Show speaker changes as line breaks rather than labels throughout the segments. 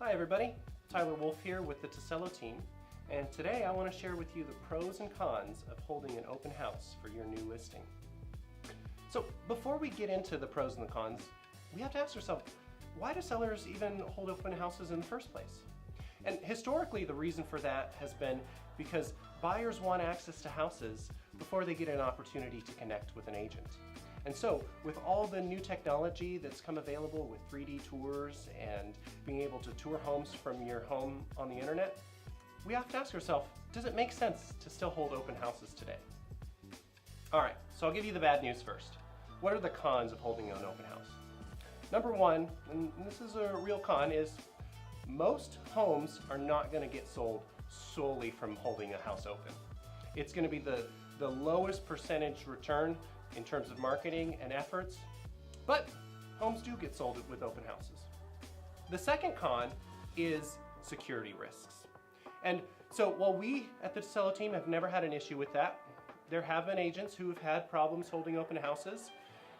Hi everybody, Tyler Wolf here with the Tecello team, and today I want to share with you the pros and cons of holding an open house for your new listing. So before we get into the pros and the cons, we have to ask ourselves, why do sellers even hold open houses in the first place? And historically the reason for that has been because buyers want access to houses before they get an opportunity to connect with an agent. And so, with all the new technology that's come available with 3D tours and being able to tour homes from your home on the internet, we have to ask ourselves, does it make sense to still hold open houses today? Alright, so I'll give you the bad news first. What are the cons of holding an open house? Number one, and this is a real con, is most homes are not going to get sold solely from holding a house open. It's going to be the lowest percentage return in terms of marketing and efforts, but homes do get sold with open houses. The second con is security risks. And so while we at the Tecello team have never had an issue with that, there have been agents who have had problems holding open houses,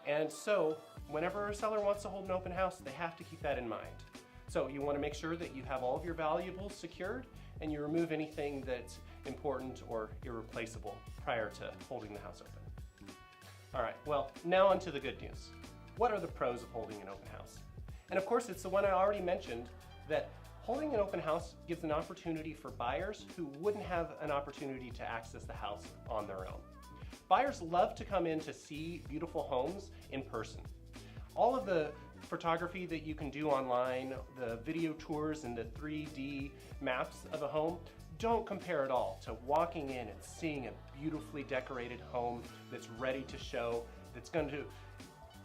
and so whenever a seller wants to hold an open house, they have to keep that in mind. So you want to make sure that you have all of your valuables secured and you remove anything that's important or irreplaceable prior to holding the house open. All right, well, now on to the good news. What are the pros of holding an open house? And of course, it's the one I already mentioned, that holding an open house gives an opportunity for buyers who wouldn't have an opportunity to access the house on their own. Buyers love to come in to see beautiful homes in person. All of the photography that you can do online, the video tours and the 3D maps of a home, don't compare at all to walking in and seeing a beautifully decorated home that's ready to show, that's going to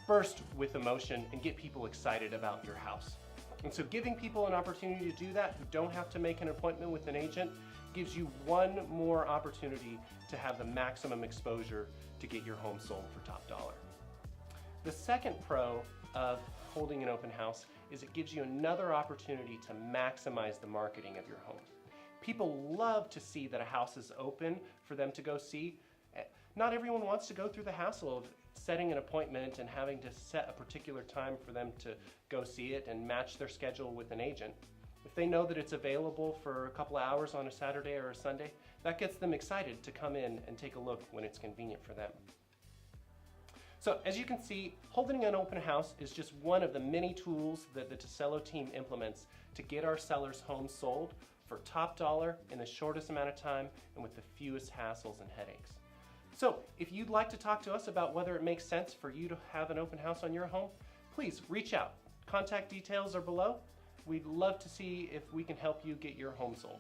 burst with emotion and get people excited about your house. And so giving people an opportunity to do that who don't have to make an appointment with an agent gives you one more opportunity to have the maximum exposure to get your home sold for top dollar. The second pro of holding an open house is it gives you another opportunity to maximize the marketing of your home. People love to see that a house is open for them to go see. Not everyone wants to go through the hassle of setting an appointment and having to set a particular time for them to go see it and match their schedule with an agent. If they know that it's available for a couple of hours on a Saturday or a Sunday, that gets them excited to come in and take a look when it's convenient for them. So as you can see, holding an open house is just one of the many tools that the Tecello team implements to get our sellers' homes sold for top dollar in the shortest amount of time and with the fewest hassles and headaches. So if you'd like to talk to us about whether it makes sense for you to have an open house on your home, please reach out. Contact details are below. We'd love to see if we can help you get your home sold.